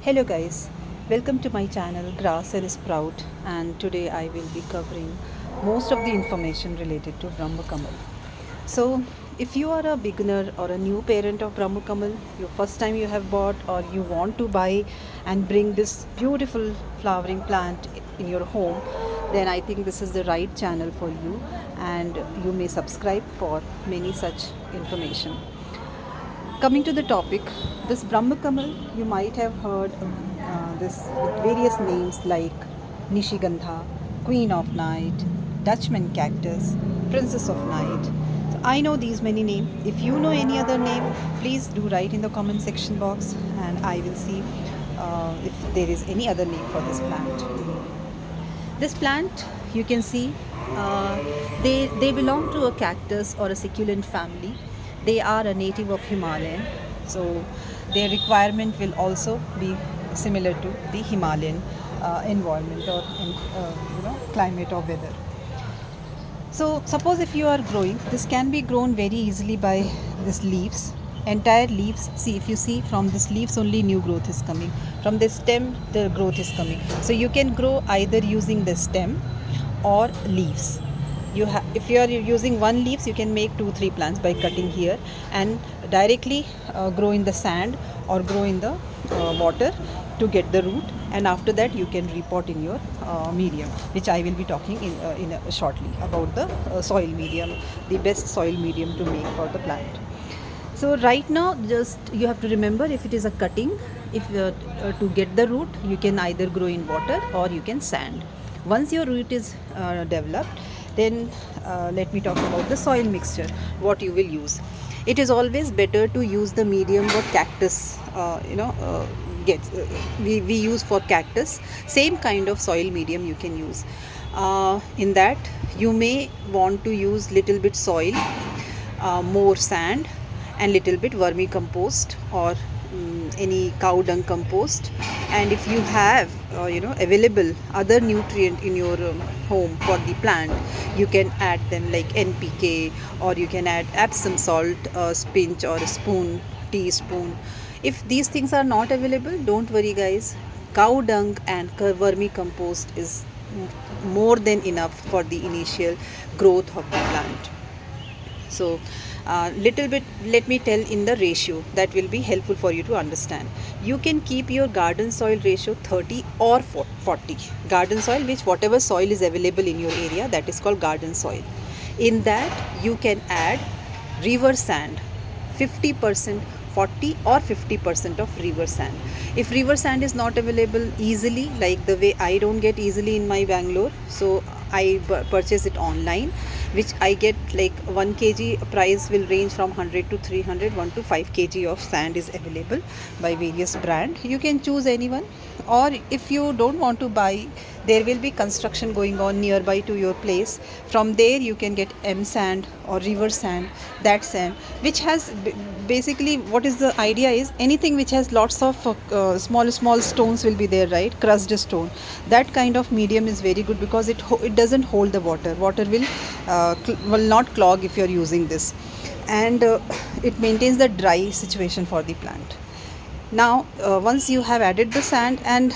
Hello guys, welcome to my channel Grass and Sprout, and today I will be covering most of the information related to BrahmaKamal. So if you are a beginner or a new parent of BrahmaKamal, your first time you have bought or you want to buy and bring this beautiful flowering plant in your home, then I think this is the right channel for you, and you may subscribe for many such information. Coming to the topic, this BrahmaKamal, you might have heard this with various names like Nishigandha, Queen of Night, Dutchman Cactus, Princess of Night. So I know these many names. If you know any other name, please do write in the comment section box, and I will see if there is any other name for this plant. This plant, you can see, uh, they belong to a cactus or a succulent family. They are a native of Himalayan, so their requirement will also be similar to the Himalayan environment or climate or weather. So suppose if you are growing, this can be grown very easily by this leaves, entire leaves. See, if you see, from this leaves only new growth is coming, from the stem the growth is coming. So you can grow either using the stem or leaves. If you are using one leaves, you can make 2-3 plants by cutting here and directly grow in the sand or grow in the water to get the root, and after that you can repot in your medium, which I will be talking shortly about the soil medium, the best soil medium to make for the plant. So right now, just you have to remember, if it is a cutting, if to get the root, you can either grow in water or you can sand. Once your root is developed, then let me talk about the soil mixture, what you will use. It is always better to use the medium what cactus gets. We use for cactus. Same kind of soil medium you can use. In that, you may want to use little bit soil, more sand, and little bit vermicompost or any cow dung compost. And if you have available other nutrient in your home for the plant, you can add them like NPK, or you can add Epsom salt, a pinch or a spoon, teaspoon. If these things are not available, don't worry guys, cow dung and vermicompost is more than enough for the initial growth of the plant. So little bit, let me tell in the ratio that will be helpful for you to understand. You can keep your garden soil ratio 30 or 40. Garden soil, which whatever soil is available in your area, that is called garden soil. In that you can add river sand, 50%, 40 or 50% of river sand. If river sand is not available easily, like the way I don't get easily in my Bangalore, so I purchase it online, which I get like 1 kg price will range from 100 to 300. 1 to 5 kg of sand is available by various brand. You can choose anyone, or if you don't want to buy, there will be construction going on nearby to your place. From there you can get M sand or river sand, that sand which has basically, what is the idea is, anything which has lots of small stones will be there, right? Crushed stone, that kind of medium is very good because it doesn't hold the water. Water will not clog if you are using this, and it maintains the dry situation for the plant. Now once you have added the sand and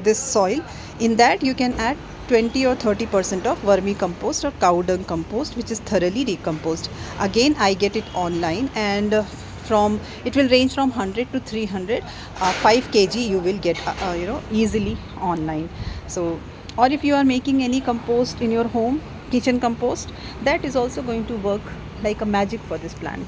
this soil, in that you can add 20 or 30% of vermicompost or cow dung compost, which is thoroughly decomposed. Again, I get it online, and from it will range from 100 to 300. 5 kg you will get easily online. So, or if you are making any compost in your home, kitchen compost, that is also going to work like a magic for this plant.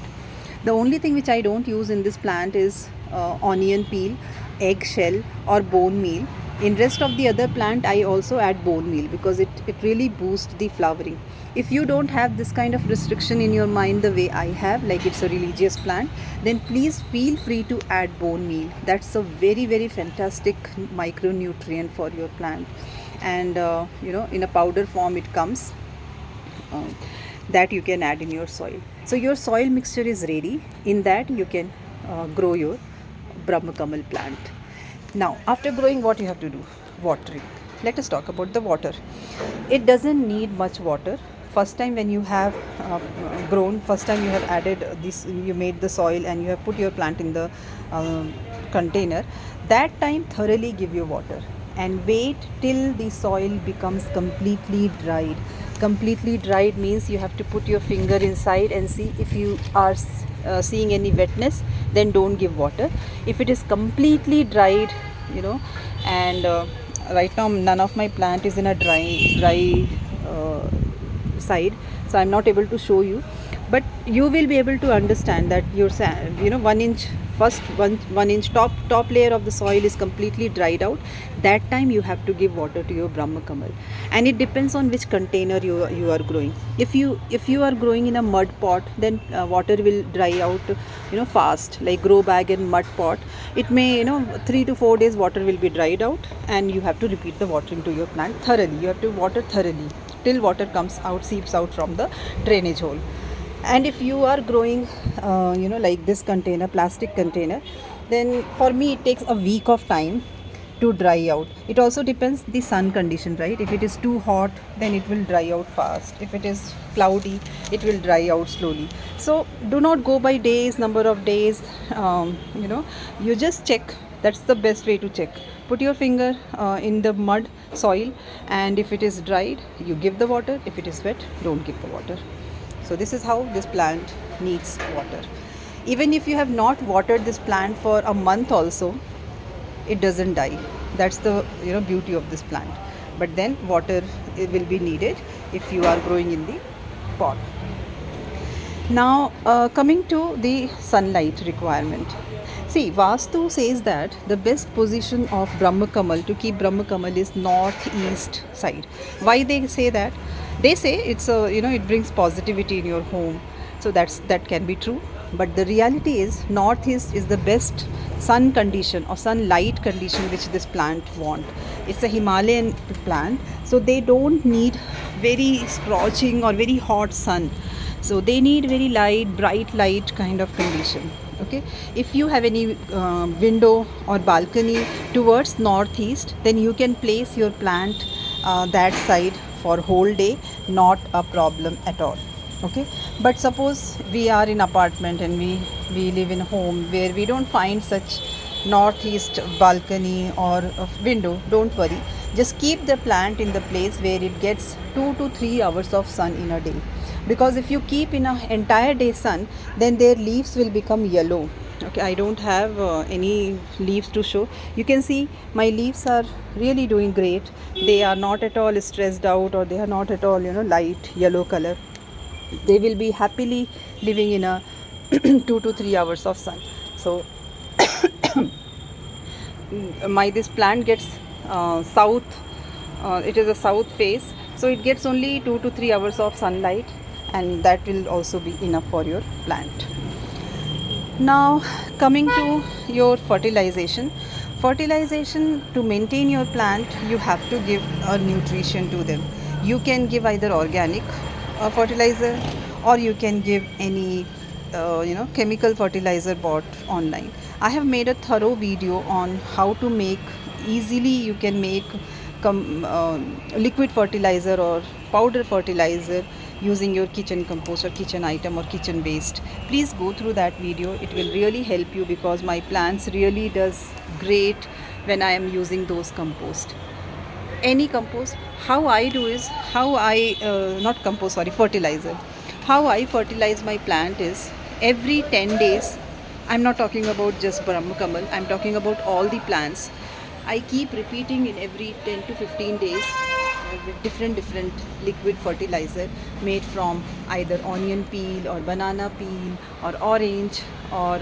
The only thing which I don't use in this plant is onion peel, egg shell or bone meal. In rest of the other plant, I also add bone meal because it really boosts the flowering. If you don't have this kind of restriction in your mind the way I have, like it's a religious plant, then please feel free to add bone meal. That's a very fantastic micronutrient for your plant, and in a powder form it comes. That you can add in your soil. So your soil mixture is ready. In that you can grow your BrahmaKamal plant. Now, after growing, what you have to do? Watering. Let us talk about the water. It doesn't need much water. First time when you have grown, first time you have added this, you made the soil and you have put your plant in the container, That time thoroughly give you water and wait till the soil becomes completely dried. Completely dried means you have to put your finger inside and see if you are seeing any wetness, then don't give water. If it is completely dried, and right now none of my plant is in a dry side, so I'm not able to show you, but you will be able to understand that your 1 inch, first one inch top layer of the soil is completely dried out. That time you have to give water to your BrahmaKamal, and it depends on which container you are growing. If you are growing in a mud pot, then water will dry out fast. Like grow bag and mud pot, it may 3 to 4 days water will be dried out, and you have to repeat the watering to your plant thoroughly. You have to water thoroughly till water comes out, seeps out from the drainage hole. And if you are growing like this container, plastic container, then for me it takes a week of time to dry out. It also depends the sun condition, right? If it is too hot, then it will dry out fast. If it is cloudy, it will dry out slowly. So do not go by days, number of days. You just check. That's the best way to check. Put your finger in the mud soil, and if it is dried, you give the water. If it is wet, don't give the water. So this is how this plant needs water. Even if you have not watered this plant for a month also, it doesn't die. That's the beauty of this plant. But then water will be needed if you are growing in the pot. Now coming to the sunlight requirement. See, Vastu says that the best position of BrahmaKamal, to keep BrahmaKamal, is northeast side. Why they say that? They say it's it brings positivity in your home. So that can be true. But the reality is northeast is the best sun condition or sunlight condition which this plant want. It's a Himalayan plant, so they don't need very scorching or very hot sun. So they need very light, bright light kind of condition. Okay, if you have any window or balcony towards northeast, then you can place your plant that side for whole day, not a problem at all. Okay, but suppose we are in apartment and we live in a home where we don't find such northeast balcony or window, don't worry, just keep the plant in the place where it gets 2 to 3 hours of sun in a day. Because if you keep in an entire day sun, then their leaves will become yellow. Okay, I don't have any leaves to show. You can see my leaves are really doing great. They are not at all stressed out, or they are not at all light yellow color. They will be happily living in a 2 to 3 hours of sun. So this plant gets south, it is a south face, so it gets only 2 to 3 hours of sunlight, and that will also be enough for your plant. Now coming to your fertilization. To maintain your plant, you have to give a nutrition to them. You can give either organic fertilizer, or you can give any chemical fertilizer bought online. I have made a thorough video on how to make easily. You can make liquid fertilizer or powder fertilizer using your kitchen compost or kitchen item or kitchen waste. Please go through that video. It will really help you, because my plants really does great when I am using those compost. Any compost, how I do is, fertilizer. How I fertilize my plant is every 10 days. I'm not talking about just BrahmaKamal, I'm talking about all the plants. I keep repeating in every 10 to 15 days with different liquid fertilizer made from either onion peel or banana peel or orange or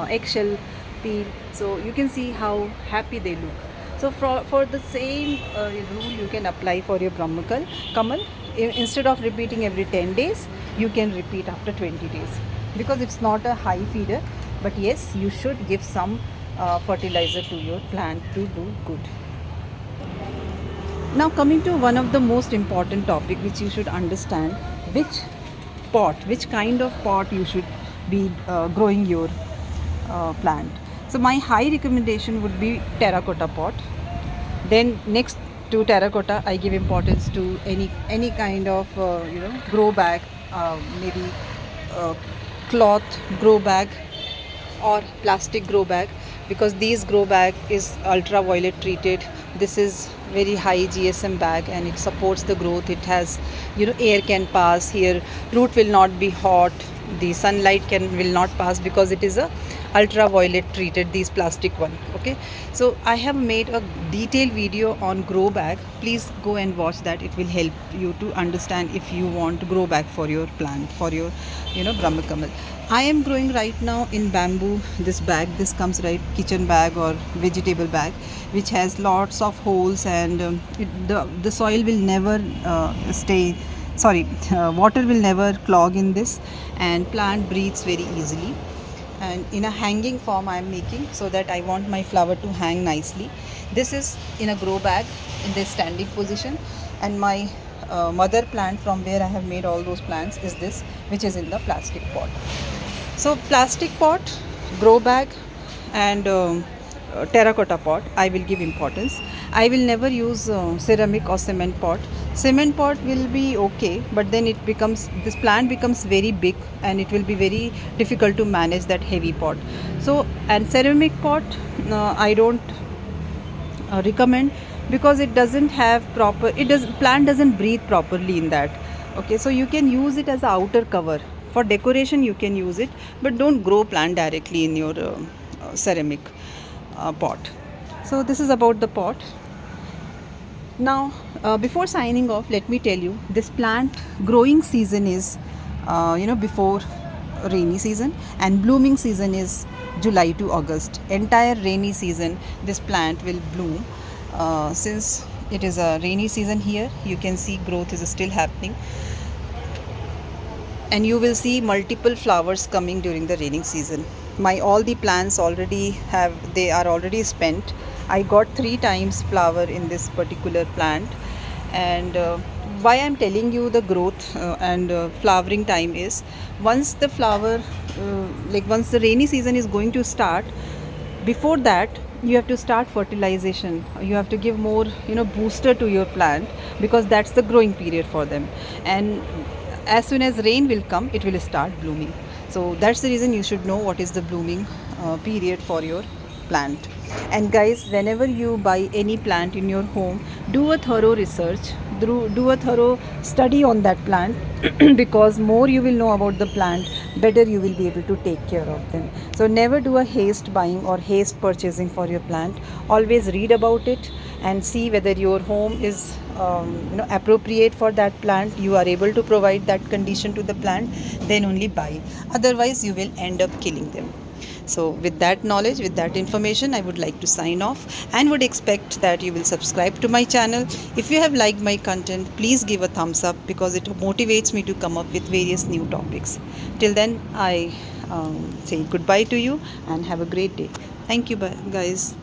eggshell peel. So you can see how happy they look. So for the same rule you can apply for your BrahmaKamal. Instead of repeating every 10 days, you can repeat after 20 days, because it's not a high feeder. But yes, you should give some fertilizer to your plant to do good. Now coming to one of the most important topic which you should understand, which kind of pot you should be growing your plant. So my high recommendation would be terracotta pot. Then next to terracotta, I give importance to any kind of grow bag, maybe cloth grow bag or plastic grow bag. because these grow bag is ultraviolet treated. This is very high GSM bag and it supports the growth. It has, air can pass here, root will not be hot, the sunlight can will not pass because it is a ultraviolet treated, these plastic one. Okay, so I have made a detailed video on grow bag. Please go and watch that. It will help you to understand if you want grow bag for your plant, for your BrahmaKamal. I am growing right now in bamboo. This bag, this comes right kitchen bag or vegetable bag, which has lots of holes, and the soil will never stay, sorry, water will never clog in this, and plant breathes very easily. And in a hanging form I am making, so that I want my flower to hang nicely. This is in a grow bag in this standing position, and my mother plant from where I have made all those plants is this, which is in the plastic pot. So plastic pot, grow bag, and terracotta pot I will give importance. I will never use ceramic or cement pot. Cement pot will be okay, but then this plant becomes very big and it will be very difficult to manage that heavy pot. So, and ceramic pot I don't recommend, because it doesn't have proper, plant doesn't breathe properly in that. Okay, so you can use it as a outer cover for decoration, you can use it, but don't grow plant directly in your ceramic pot. So this is about the pot. Now before signing off, let me tell you, this plant growing season is before rainy season, and blooming season is July to August. Entire rainy season this plant will bloom. Since it is a rainy season here, you can see growth is still happening, and you will see multiple flowers coming during the raining season. My all the plants they are already spent. I got 3 times flower in this particular plant. And why I'm telling you the growth and flowering time is, once the flower once the rainy season is going to start, before that you have to start fertilization. You have to give more booster to your plant, because that's the growing period for them. And as soon as rain will come, it will start blooming. So that's the reason you should know what is the blooming period for your plant. And guys, whenever you buy any plant in your home, do a thorough research, do a thorough study on that plant because more you will know about the plant, better you will be able to take care of them. So never do a haste buying or haste purchasing for your plant. Always read about it and see whether your home is appropriate for that plant, you are able to provide that condition to the plant, then only buy. Otherwise you will end up killing them. So with that knowledge, with that information, I would like to sign off and would expect that you will subscribe to my channel. If you have liked my content, please give a thumbs up, because it motivates me to come up with various new topics. Till then, I say goodbye to you and have a great day. Thank you, guys.